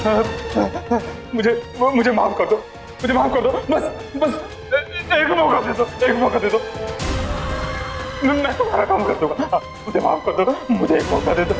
मुझे मुझे माफ कर दो, मुझे माफ कर दो, बस बस एक मौका दे दो, एक मौका दे दो, मैं तुम्हारा काम कर दूंगा। मुझे माफ कर दो, मुझे एक मौका दे दो।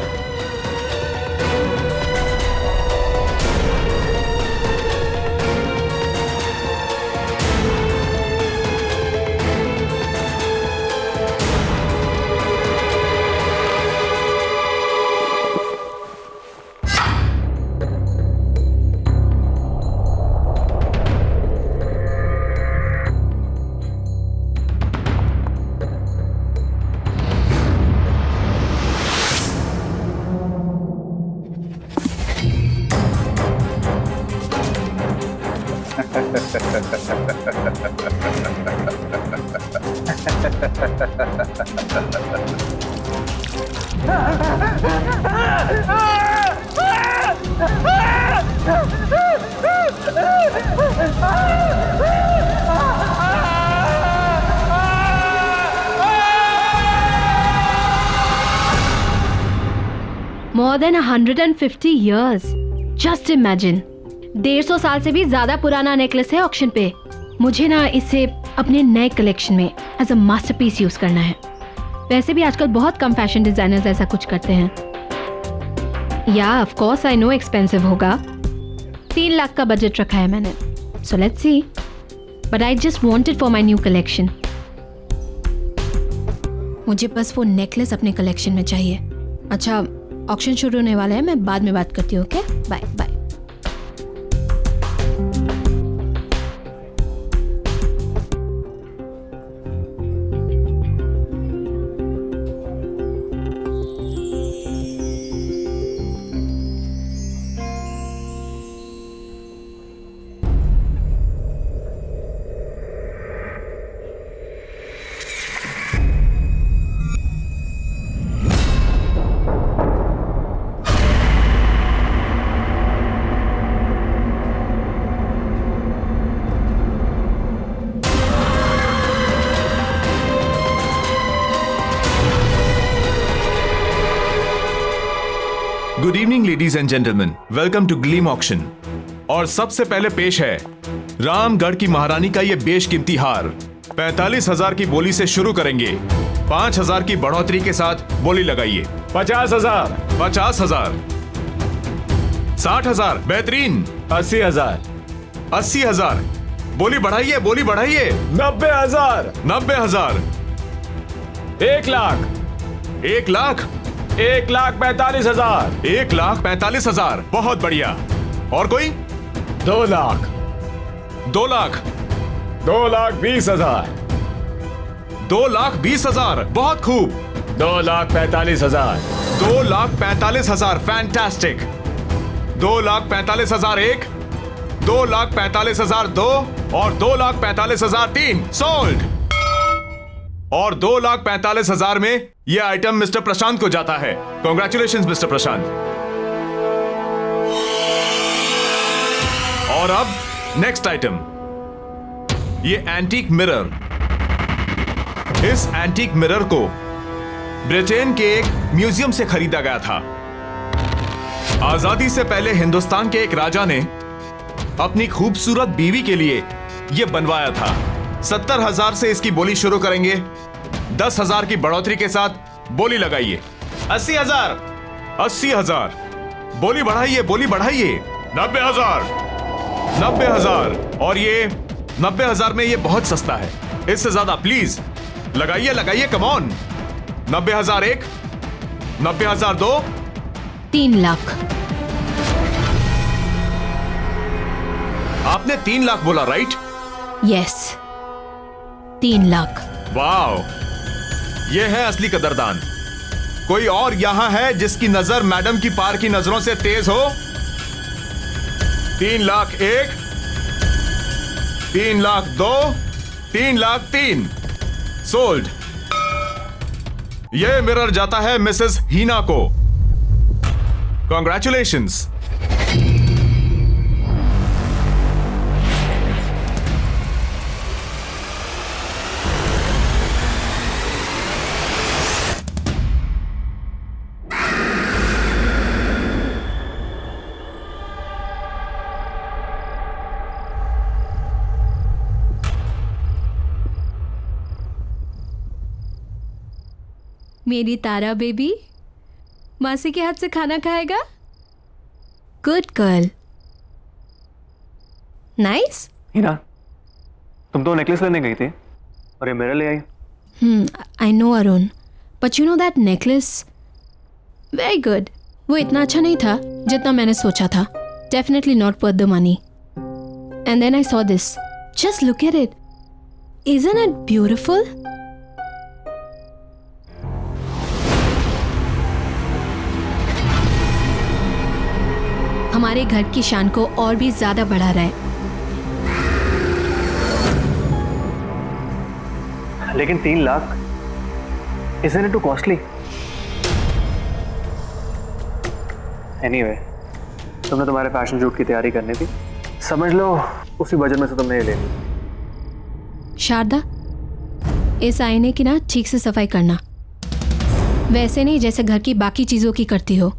More than 150 years. Just imagine. 150 साल से भी ज्यादा पुराना नेकलेस है ऑक्शन पे। मुझे ना इसे अपने नए कलेक्शन में एज अ मास्टरपीस यूज करना है। वैसे भी आजकल बहुत कम फैशन डिजाइनर्स ऐसा कुछ करते हैं। या of course I know expensive होगा। 3 लाख का बजट रखा है मैंने। So let's see. But I just want it for my new collection. मुझे बस वो नेकलेस अपने कलेक्शन में चाहिए। अच्छा, ऑक्शन शुरू होने वाला है, मैं बाद में बात करती हूँ। Okay, bye bye. Good evening ladies and gentleman, welcome to Gleam auction. और सबसे पहले पेश है रामगढ़ की महारानी का ये बेशकीमती हार। 45,000 की बोली से शुरू करेंगे। 5,000 की बढ़ोतरी के साथ बोली लगाइए। 50,000, 50,000, 60,000, बेहतरीन। 80,000, 80,000, बोली बढ़ाइए, बोली बढ़ाइए। 90,000, 90,000, 1 लाख, 1 लाख, 1,45,000, 1,45,000, बहुत बढ़िया। और कोई? 2 लाख, 2 लाख, 2,20,000, 2,20,000, बहुत खूब। 2,45,000, 2,45,000, फैंटास्टिक। 2,45,000 1, 2,45,000 2 और 2,45,000 3, सोल्ड। और 2,45,000 में यह आइटम मिस्टर प्रशांत को जाता है। कॉन्ग्रेचुलेशंस मिस्टर प्रशांत। और अब नेक्स्ट आइटम, ये एंटीक मिरर। इस एंटीक मिरर को ब्रिटेन के एक म्यूजियम से खरीदा गया था। आजादी से पहले हिंदुस्तान के एक राजा ने अपनी खूबसूरत बीवी के लिए यह बनवाया था। 70,000 से इसकी बोली शुरू करेंगे। 10,000 की बढ़ोतरी के साथ बोली लगाइए। 80,000, 80,000, बोली बढ़ाइए, बोली बढ़ाइए। 90,000, 90,000, और ये 90,000 में ये बहुत सस्ता है। इससे ज्यादा प्लीज लगाइए, लगाइए, कम ऑन। 90,000 1, 90,000 2, 3 लाख। आपने 3 लाख बोला, राइट? यस, 3 लाख। वाओ, ये है असली कदरदान। कोई और यहां है जिसकी नजर मैडम की पार की नजरों से तेज हो? 3 लाख 1, 3 लाख 2, 3 लाख 3, सोल्ड। यह मिरर जाता है मिसेस हीना को। कॉन्ग्रेचुलेशंस। मेरी तारा बेबी मासी के हाथ से खाना खाएगा? Good girl. नाइस। हीना, तुम तो नेकलेस लेने गई थी और ये मेरे ले आई। I know Arun, but you know that necklace very good. वो इतना अच्छा नहीं था जितना मैंने सोचा था। Definitely not worth the money. And then I saw this. Just look at it. Isn't it beautiful? हमारे घर की शान को और भी ज्यादा बढ़ा रहा है। लेकिन 3 lakh, isn't it too costly? Anyway, तुमने तुम्हारे फैशन शूट की तैयारी करनी थी, समझ लो उसी बजट में से तुमने ये ले ली। शारदा, इस आईने की ना ठीक से सफाई करना, वैसे नहीं जैसे घर की बाकी चीजों की करती हो।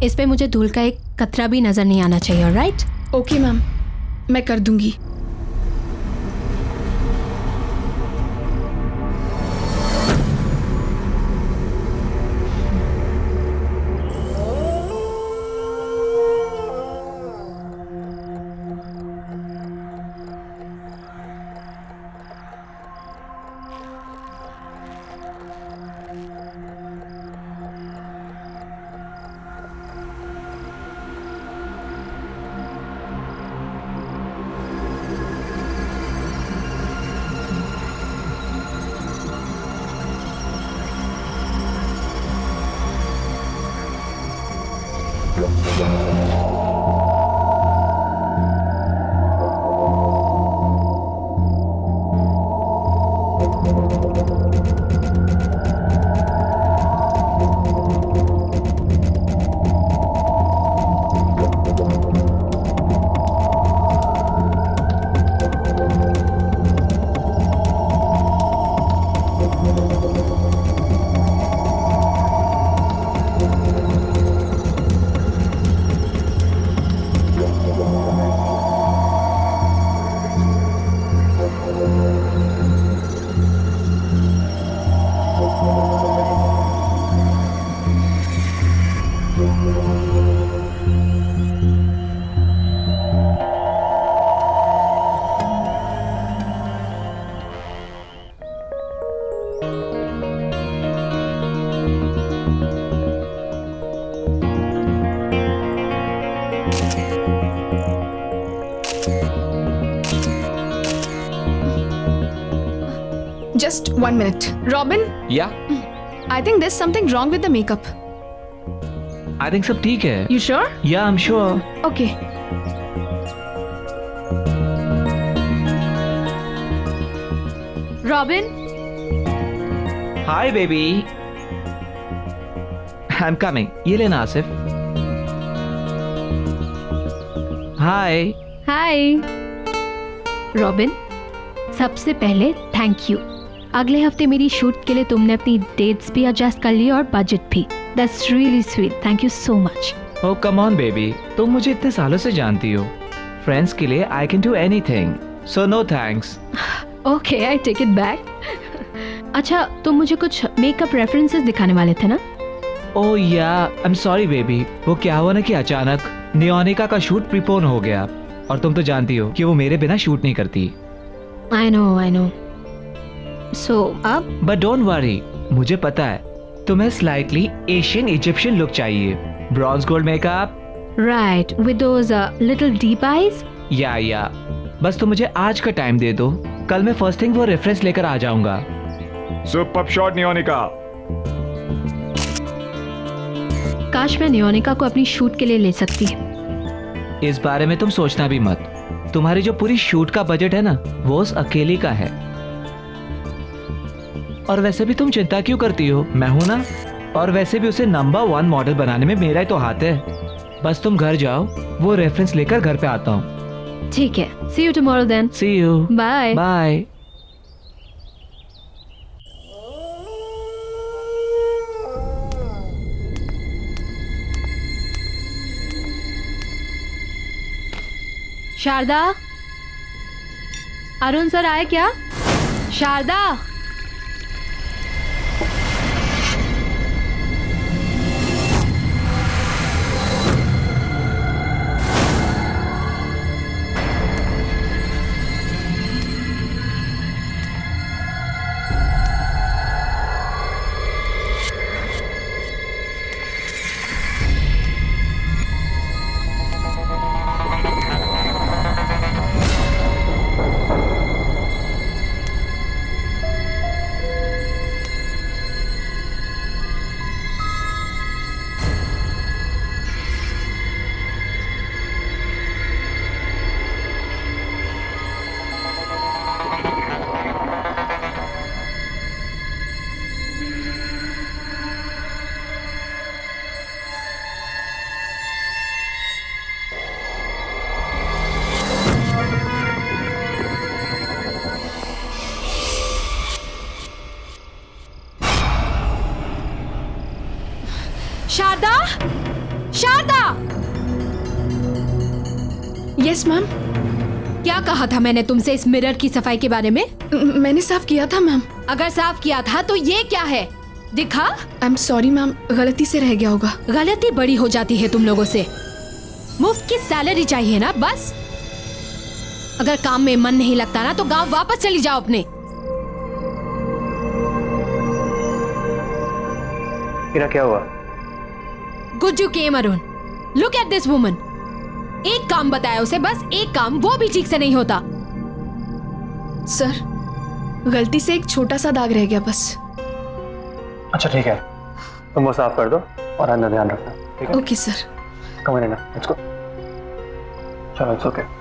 इस पे मुझे धूल का एक कतरा भी नजर नहीं आना चाहिए, राइट? ओके मैम, मैं कर दूंगी। Just 1 minute. Robin, या I think there's something wrong with the makeup. I think सब ठीक है। You sure? या I am sure. Okay. Robin, hi baby, I am coming. ये लेना आसिफ। हाय। हाय। रॉबिन, सबसे पहले थैंक यू। अगले हफ्ते मेरी शूट के लिए तुमने अपनी डेट्स भी एडजस्ट कर ली और बजट भी। That's really sweet. Thank you so much. Oh come on baby, तुम मुझे इतने सालों से जानती हो। फ्रेंड्स के लिए I can do anything, so no thanks. Okay, I take it back. अच्छा, तुम मुझे कुछ मेकअप रेफरेंसेस दिखाने वाले थे ना? ओह या, आई एम सॉरी बेबी। वो क्या हुआ ना कि अचानक नियोनिका का शूट प्रीपोन हो गया और तुम तो जानती हो कि वो मेरे बिना शूट नहीं करती। I know. सो अब? बट डोंट वरी, मुझे पता है तुम्हें स्लाइटली एशियन इजिप्शियन लुक चाहिए। Bronze gold makeup, right, with those little deep eyes. या बस तुम मुझे आज का टाइम दे दो, कल मैं फर्स्ट थिंग वो रेफरेंस लेकर आ जाऊंगा। Superb shot Neonika. काश मैं नियोनिका को अपनी शूट के लिए ले सकती। इस बारे में तुम सोचना भी मत। तुम्हारी जो पूरी शूट का बजट है ना, वो उस अकेली का है। और वैसे भी तुम चिंता क्यों करती हो, मैं हूं ना। और वैसे भी उसे नंबर 1 मॉडल बनाने में मेरा ही तो हाथ है। बस तुम घर जाओ, वो रेफरेंस लेकर घर पे आता हूँ। ठीक है, see you tomorrow then. See you. Bye. Bye. Sharda, Arun sir आए क्या? शारदा। Yes ma'am. क्या कहा था मैंने तुमसे इस मिरर की सफाई के बारे में? मैंने साफ किया था मैम। अगर साफ किया था तो ये क्या है? दिखा। आई एम सॉरी मैम, गलती से रह गया होगा। गलती बड़ी हो जाती है तुम लोगों से। मुफ्त की सैलरी चाहिए ना बस। अगर काम में मन नहीं लगता ना तो गांव वापस चली जाओ अपने। हीरा क्या हुआ? गुज्जू केम Arun, look at this woman. एक काम बताया उसे, बस एक काम, वो भी ठीक से नहीं होता। सर, गलती से एक छोटा सा दाग रह गया बस। अच्छा ठीक है, तुम वो साफ कर दो और अंदर ध्यान रखना, ठीक है? Okay sir. कम ऑन ना, लेट्स गो। चलो, इट्स ओके।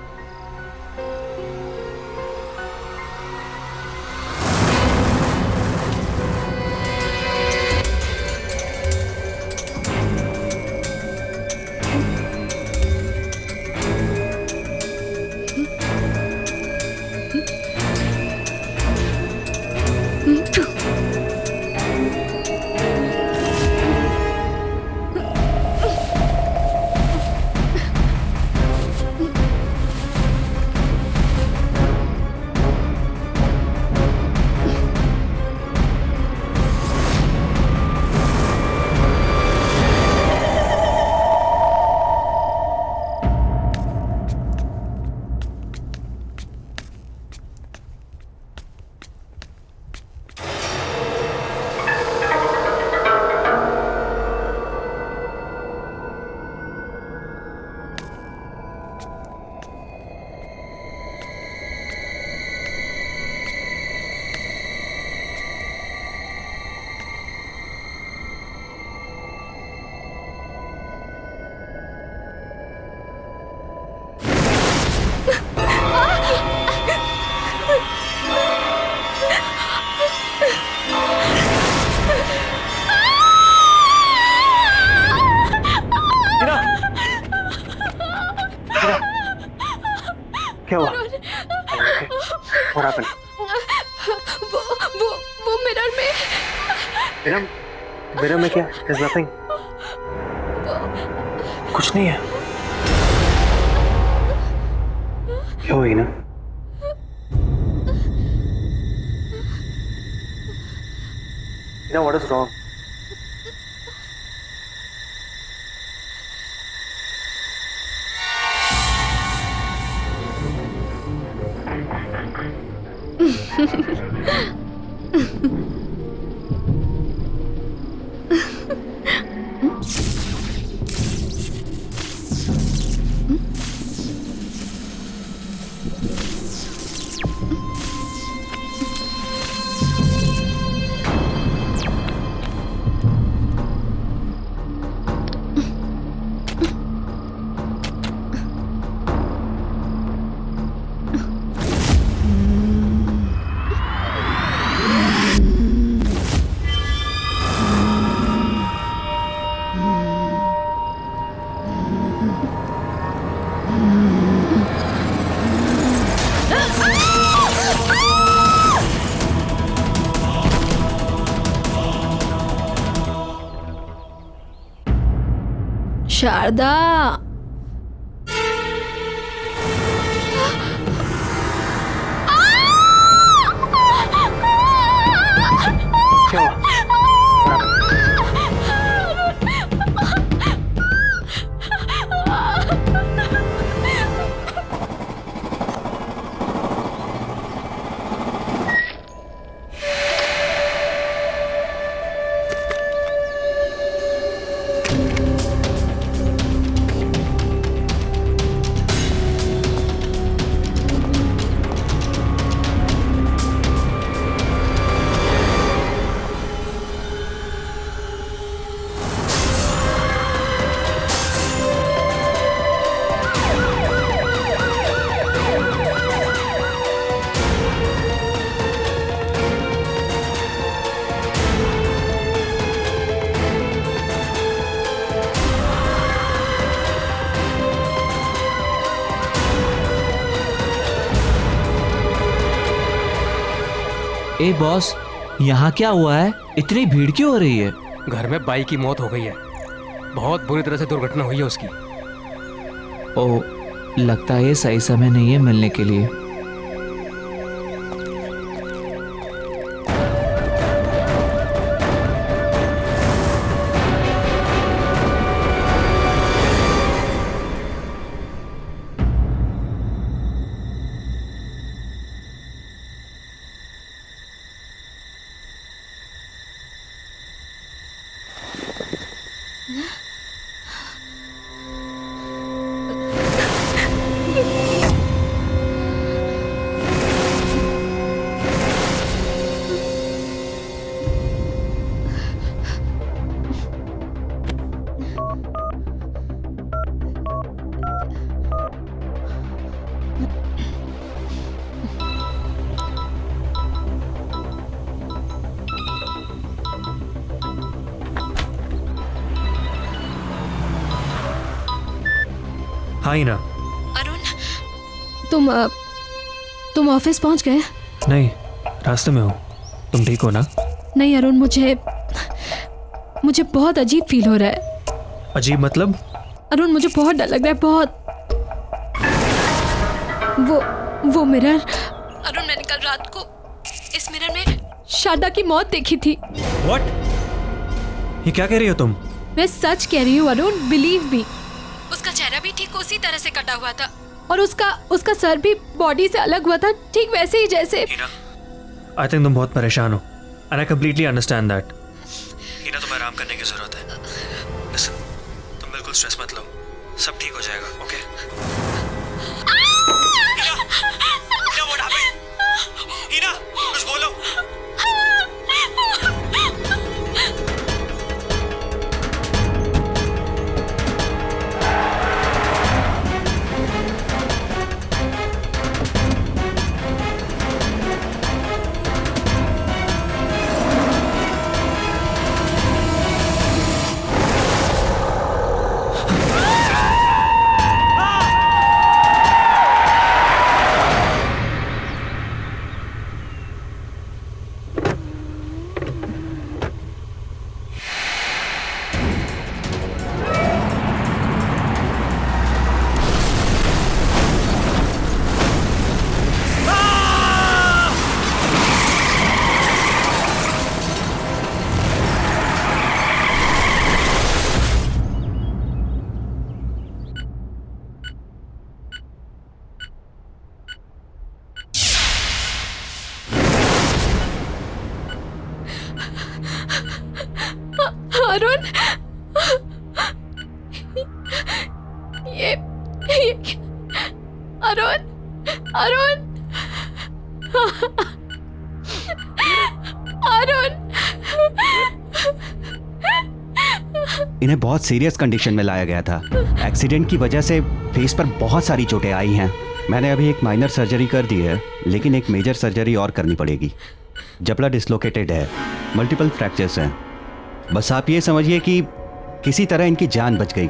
क्या हुआ? What happened? वो मिरर में। मिरर में क्या? There's nothing. कुछ नहीं है। क्या हुई ना? What is wrong? शारदा, क्या हुआ? ए बॉस, यहाँ क्या हुआ है? इतनी भीड़ क्यों हो रही है? घर में बाई की मौत हो गई है। बहुत बुरी तरह से दुर्घटना हुई है उसकी। ओ, लगता है ये सही समय नहीं है मिलने के लिए। हाँ ही ना। अरुण, तुम ऑफिस पहुंच गए? नहीं, रास्ते में हूँ। तुम ठीक हो ना? नहीं अरुण, मुझे बहुत अजीब फील हो रहा है। अजीब मतलब? अरुण, मुझे बहुत डर लग रहा है, बहुत। वो मिरर, अरुण, मैंने कल रात को इस मिरर में शारदा की मौत देखी थी। What? ये क्या कह रही हो तुम? मैं सच कह रही हूँ अरुण, बिलीव मी। उसका चेहरा भी ठीक उसी तरह से कटा हुआ था और उसका सर भी बॉडी से अलग हुआ था, ठीक वैसे ही जैसे। आई थिंक तुम बहुत परेशान हो and I completely understand that. Heena, तुम्हें आराम करने की जरूरत है। Listen, तुम बिल्कुल स्ट्रेस मत लो, सब ठीक हो जाएगा, okay? Heena, what happened? Heena, कुछ बोलो। अरुण, ये अरुण, अरुण, अरुण। इन्हें बहुत सीरियस कंडीशन में लाया गया था। एक्सीडेंट की वजह से फेस पर बहुत सारी चोटें आई हैं। मैंने अभी एक माइनर सर्जरी कर दी है, लेकिन एक मेजर सर्जरी और करनी पड़ेगी। जबड़ा डिसलोकेटेड है, मल्टीपल फ्रैक्चर्स हैं। बस आप ये समझिए कि किसी तरह इनकी जान बच गई।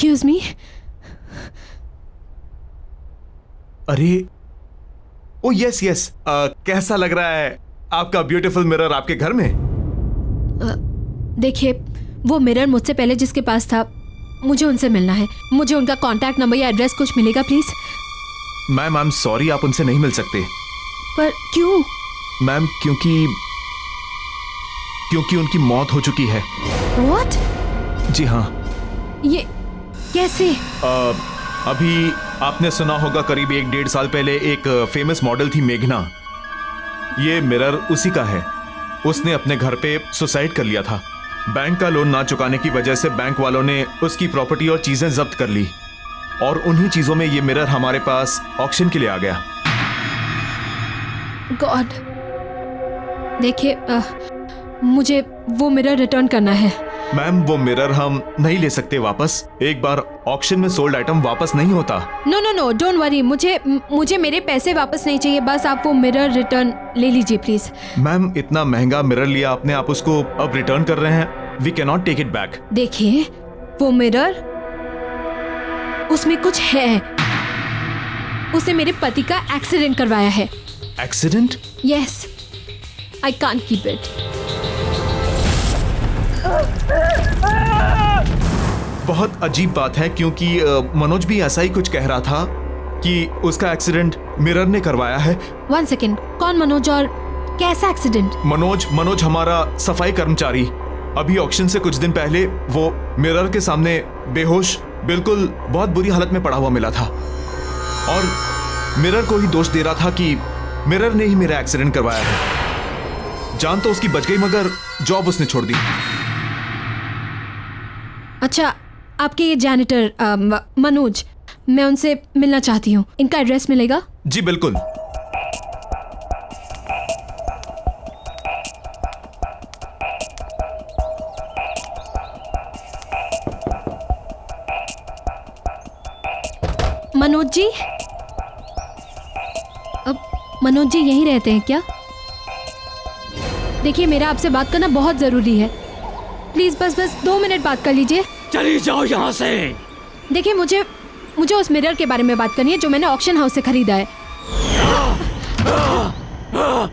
Excuse me. अरे ओ यस यस, कैसा लग रहा है आपका ब्यूटीफुल मिरर आपके घर में? देखिए, वो मिरर मुझसे पहले जिसके पास था, मुझे उनसे मिलना है। मुझे उनका कांटेक्ट नंबर या एड्रेस कुछ मिलेगा please? Ma'am I am sorry, आप उनसे नहीं मिल सकते। पर क्यों? मैम क्योंकि उनकी मौत हो चुकी है। व्हाट? जी हाँ। ये कैसे? अभी आपने सुना होगा, करीब 1-1.5 साल पहले एक फेमस मॉडल थी मेघना। ये मिरर उसी का है। उसने अपने घर पे सुसाइड कर लिया था। बैंक का लोन ना चुकाने की वजह से बैंक वालों ने उसकी प्रॉपर्टी और चीजें जब्त कर ली, और उन्हीं चीजों में ये मिरर हमारे पास ऑक्शन के लिए आ गया। गॉड, देखिए, मुझे वो मिरर रिटर्न करना है। मैम वो मिरर हम नहीं ले सकते वापस। एक बार ऑक्शन में सोल्ड आइटम वापस नहीं होता। No no no, don't worry. मुझे मेरे पैसे वापस नहीं चाहिए। बस आप वो मिरर रिटर्न ले लीजिए प्लीज। मैम इतना महंगा मिरर लिया आपने, आप उसको अब रिटर्न कर रहे हैं? We can not take it back. देखिए, वो मिरर, उसमें कुछ है। उसे मेरे पति का एक्सीडेंट करवाया है। Accident? Yes, I can't keep it. बहुत अजीब बात है, क्योंकि मनोज भी ऐसा ही कुछ कह रहा था कि उसका एक्सीडेंट मिरर ने करवाया है। 1 सेकेंड, कौन मनोज और कैसा एक्सीडेंट? मनोज हमारा सफाई कर्मचारी। अभी ऑक्शन से कुछ दिन पहले वो मिरर के सामने बेहोश, बिल्कुल बहुत बुरी हालत में पड़ा हुआ मिला था, और मिरर को ही दोष दे रहा था कि मिरर ने ही मेरा एक्सीडेंट करवाया है। जान तो उसकी बच गई, मगर जॉब उसने छोड़ दी। अच्छा, आपके ये जैनिटर मनोज, मैं उनसे मिलना चाहती हूँ। इनका एड्रेस मिलेगा? जी बिल्कुल। मनोज जी, अब मनोज जी यहीं रहते हैं क्या? देखिए, मेरा आपसे बात करना बहुत जरूरी है। प्लीज बस 2 मिनट बात कर लीजिए। चली जाओ यहाँ से। देखिए, मुझे उस मिरर के बारे में बात करनी है जो मैंने ऑक्शन हाउस से खरीदा है।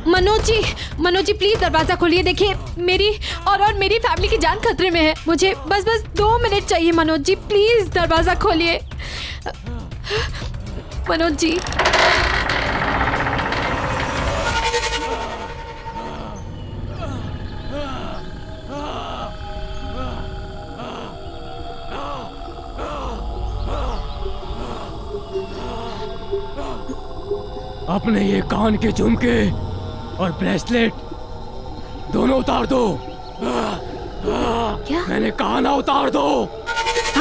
मनोज जी प्लीज दरवाजा खोलिए। देखिए, मेरी और मेरी फैमिली की जान खतरे में है। मुझे बस 2 मिनट चाहिए। मनोज जी प्लीज दरवाजा खोलिए। मनोज जी, अपने ये कान के झुमके और ब्रेसलेट दोनों उतार दो। क्या? मैंने कहा ना, उतार दो।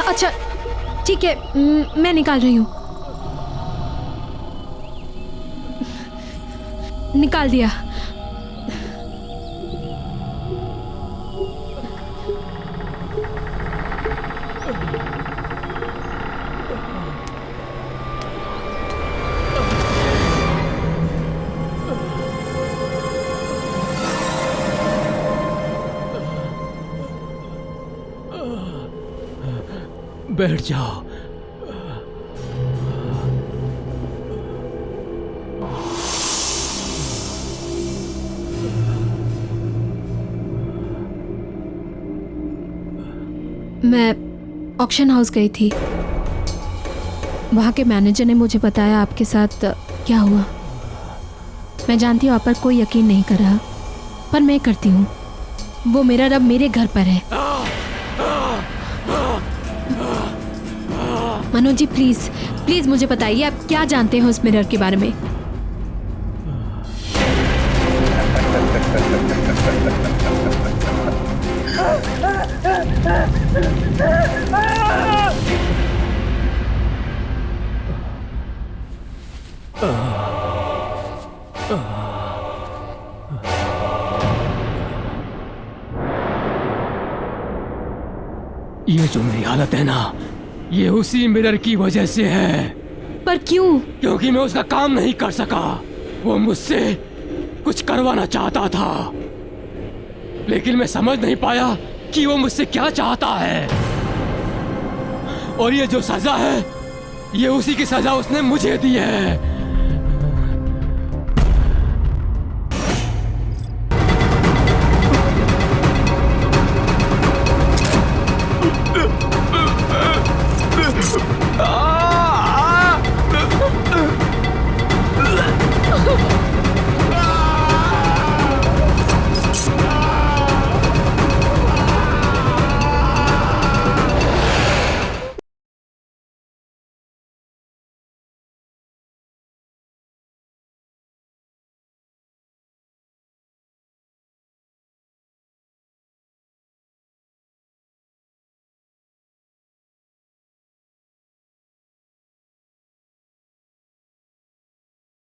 अच्छा ठीक है, मैं निकाल रही हूँ। निकाल दिया। बैठ जाओ। मैं ऑक्शन हाउस गई थी। वहाँ के मैनेजर ने मुझे बताया आपके साथ क्या हुआ। मैं जानती हूँ आप पर कोई यकीन नहीं कर रहा, पर मैं करती हूँ। वो मिरर अब मेरे घर पर है। मनोज जी प्लीज मुझे बताइए, आप क्या जानते हैं उस मिरर के बारे में? ये जो मेरी हालत है ना, ये उसी मिरर की वजह से है। पर क्यों? क्योंकि मैं उसका काम नहीं कर सका। वो मुझसे कुछ करवाना चाहता था, लेकिन मैं समझ नहीं पाया कि वो मुझसे क्या चाहता है। और ये जो सजा है, ये उसी की सजा उसने मुझे दी है।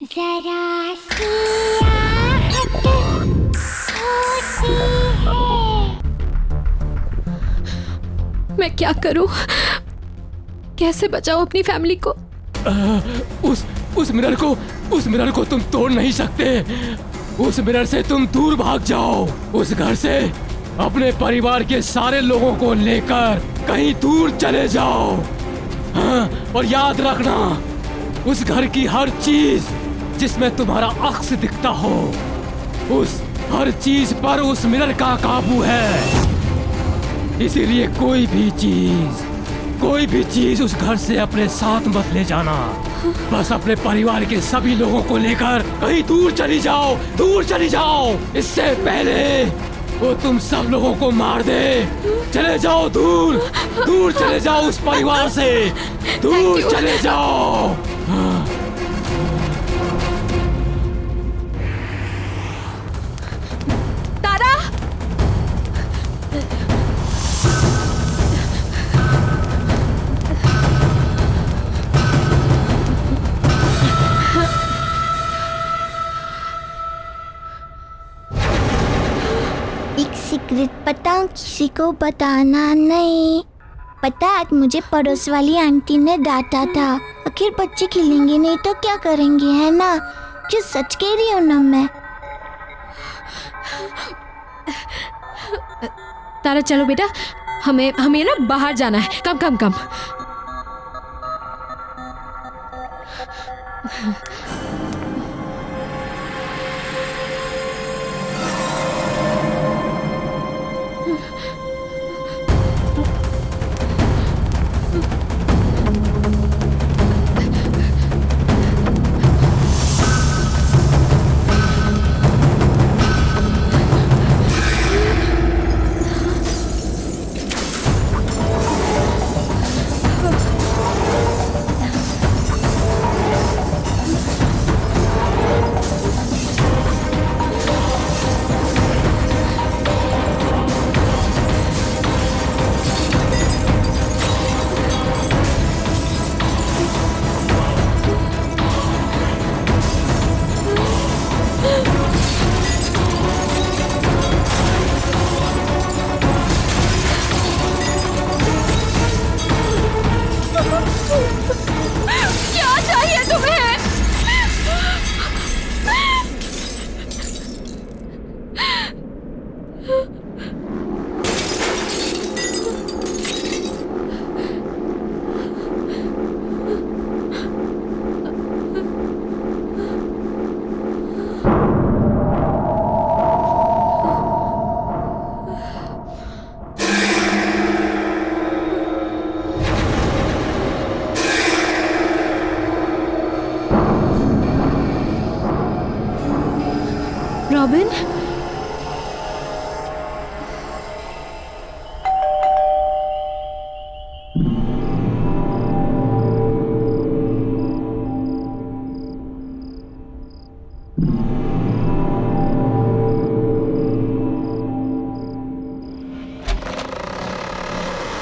जरा सी आहट होती है। मैं क्या करूं? कैसे बचाऊं अपनी फैमिली को? उस मिरर को तुम तोड़ नहीं सकते। उस मिरर से तुम दूर भाग जाओ। उस घर से अपने परिवार के सारे लोगों को लेकर कहीं दूर चले जाओ। हाँ, और याद रखना, उस घर की हर चीज जिसमें तुम्हारा अक्स दिखता हो, उस हर चीज पर उस मिरर का काबू है। इसीलिए कोई भी चीज उस घर से अपने साथ मत ले जाना। बस अपने परिवार के सभी लोगों को लेकर कहीं दूर चली जाओ। इससे पहले वो तुम सब लोगों को मार दे। चले जाओ दूर चले जाओ उस परिवार से, दूर चले जाओ। सीक्रेट पता किसी को बताना नहीं। पता आज मुझे पड़ोस वाली आंटी ने डांटा था। आखिर बच्चे खेलेंगे नहीं तो क्या करेंगे, है ना? जो सच कह रही हूँ ना मैं। तारा चलो बेटा, हमें ना बाहर जाना है। कम। Robin,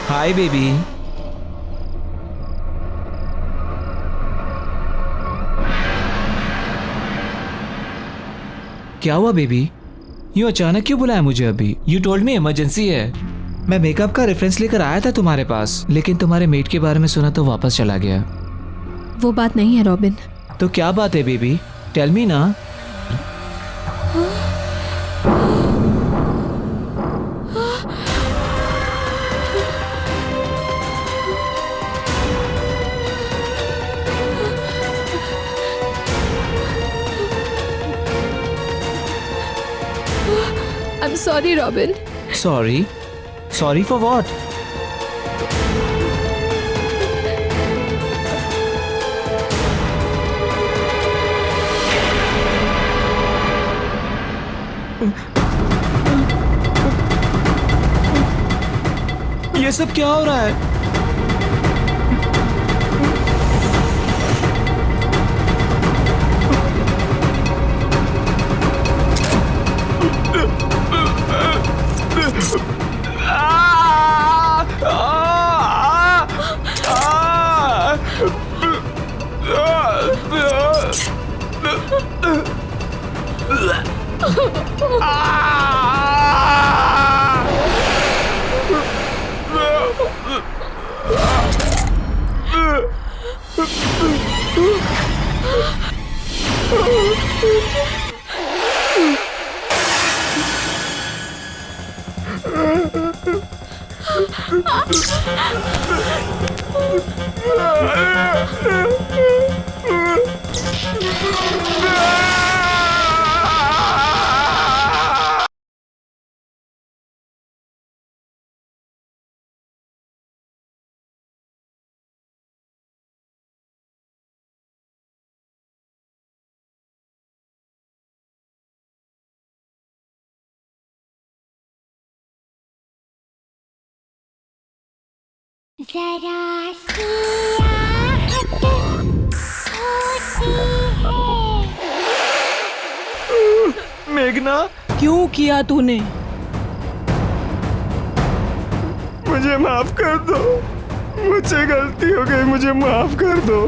hi baby. क्या हुआ बेबी? यूं अचानक क्यों बुलाया मुझे अभी? यू टोल्ड मी इमरजेंसी है। मैं मेकअप का रेफरेंस लेकर आया था तुम्हारे पास, लेकिन तुम्हारे मेट के बारे में सुना तो वापस चला गया। वो बात नहीं है रॉबिन। तो क्या बात है बेबी? टेल मी ना। Sorry robin. Sorry? Sorry for what? ये सब क्या हो रहा है? जरा सी आहट होती है। मेघना, क्यों किया तूने? मुझे माफ कर दो, मुझसे गलती हो गई, मुझे माफ कर दो।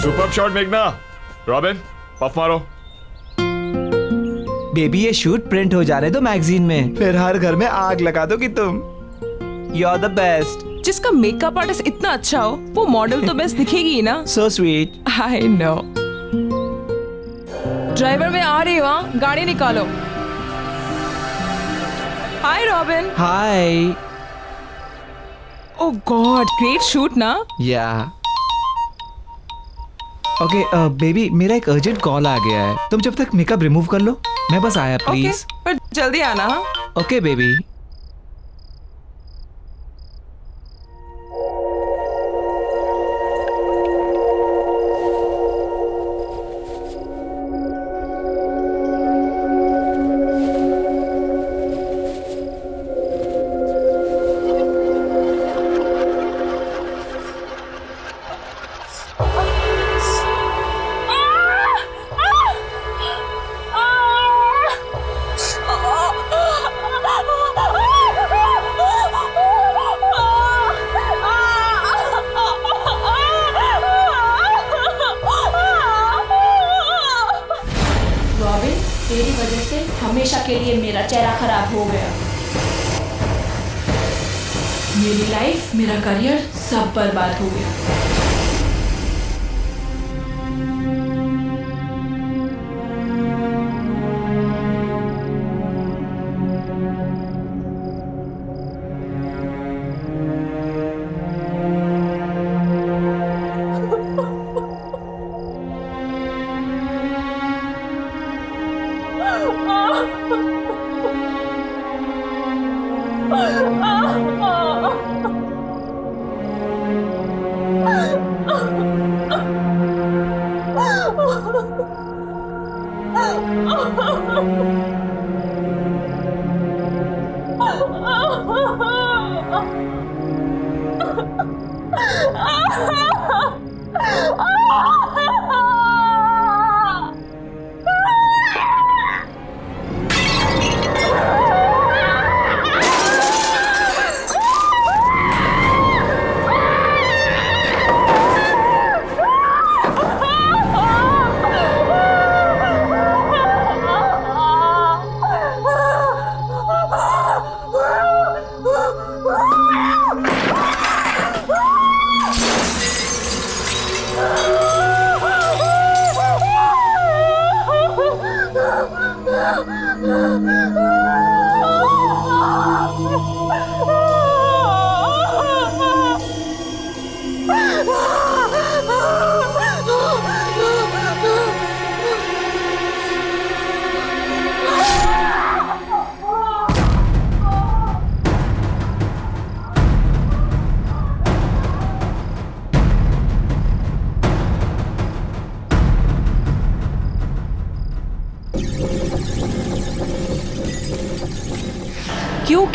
सुपर शॉट मेघना। रॉबिन, पफ मारो। बेबी ये शूट प्रिंट हो जाने दो मैगजीन में, फिर हर घर में आग लगा दोगी तुम। You are the best. जिसका मेकअप आर्टिस्ट इतना अच्छा हो वो मॉडल तो बेस्ट दिखेगी ही ना। So sweet. I know. Driver मैं आ रही हूँ, गाड़ी निकालो। हाय रॉबिन। हाय। ओह गॉड, ग्रेट शूट ना। या ओके बेबी, मेरा एक अर्जेंट कॉल आ गया है, तुम जब तक मेकअप रिमूव कर लो, मैं बस आया ओके, प्लीज। पर जल्दी आना। हाँ ओके बेबी। तेरी वजह से हमेशा के लिए मेरा चेहरा खराब हो गया। मेरी लाइफ, मेरा करियर सब बर्बाद हो गया।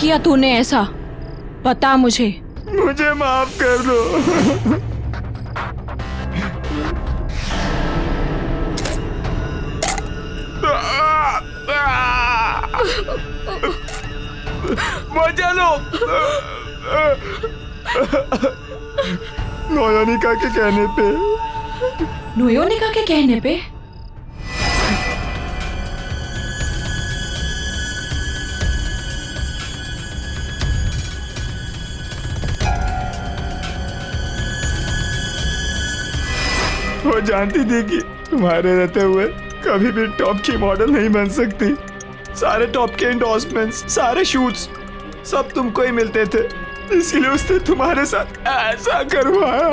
किया तूने ऐसा? बता मुझे। मुझे माफ कर दो। मजा लो। नोयोनिका के कहने पे। नोयोनिका के कहने पे? वो जानती थी कि तुम्हारे रहते हुए कभी भी टॉप की मॉडल नहीं बन सकती। सारे टॉप के एंडोर्समेंट्स, सारे शूट्स सब तुमको ही मिलते थे, इसीलिए उसने तुम्हारे साथ ऐसा करवाया।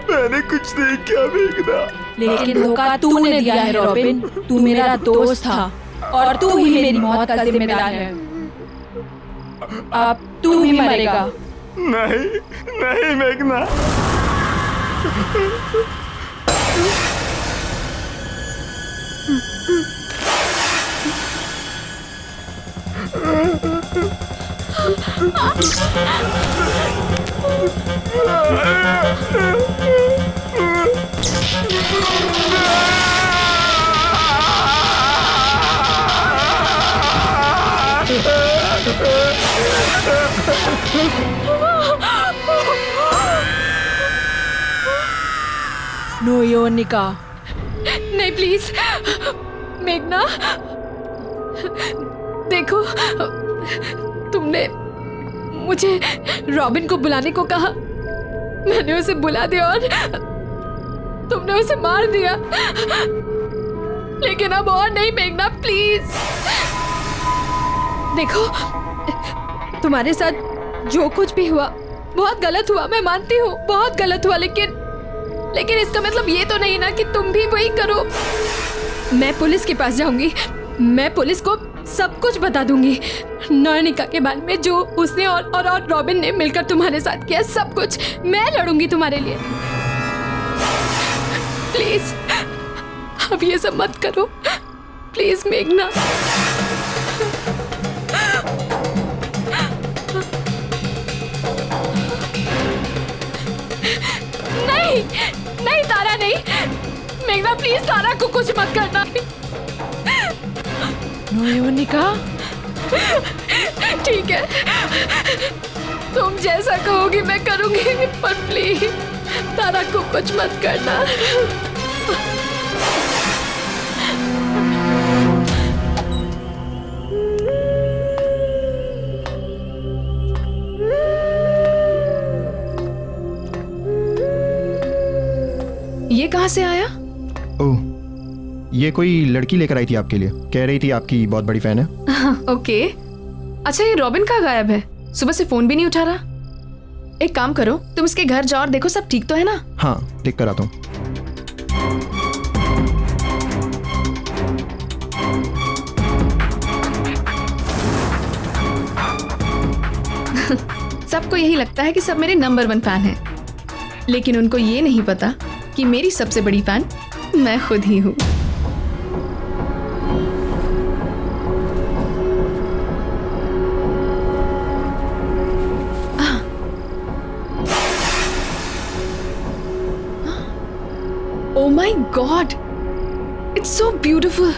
मैंने कुछ नहीं किया मेघना। लेकिन धोखा तूने दिया है रॉबिन। तू मेरा दोस्त था और तू ही मेरी मौत का जिम्मेदार है। अब तू ही मरेगा। नहीं नहीं मेघना। नोयोनिका। नहीं प्लीज मेघना, देखो तुमने मुझे रॉबिन को बुलाने को कहा, मैंने उसे बुला दिया और तुमने उसे मार दिया। लेकिन अब और नहीं मेघना, प्लीज। देखो तुम्हारे साथ जो कुछ भी हुआ बहुत गलत हुआ, मैं मानती हूँ बहुत गलत हुआ, लेकिन इसका मतलब ये तो नहीं ना कि तुम भी वही करो। मैं पुलिस के पास जाऊंगी, मैं पुलिस को सब कुछ बता दूंगी, नोयोनिका के बारे में, जो उसने और रॉबिन ने मिलकर तुम्हारे साथ किया, सब कुछ मैं लड़ूंगी तुम्हारे लिए। प्लीज अब ये सब मत करो, प्लीज मेघना। नहीं नहीं तारा, नहीं मेघना, प्लीज तारा को कुछ मत करना। नोयोनिका। ठीक है, तुम जैसा कहोगी मैं करूंगी, पर प्लीज तारा को कुछ मत करना। ये कहाँ से आया? ओह, ये कोई लड़की लेकर आई थी आपके लिए, कह रही थी आपकी बहुत बड़ी फैन है। ओके। अच्छा ये रॉबिन कहाँ गायब है? सुबह से फोन भी नहीं उठा रहा। एक काम करो, तुम इसके घर जाओ और देखो सब ठीक तो है ना? हाँ, देख कर आता हूँ। सबको यही लगता है कि सब मेरे नंबर 1 फैन हैं, लेकिन उनको ये नहीं पता कि मेरी सबसे बड़ी फैन मैं खुद ही हूँ। Oh my God! It's so beautiful.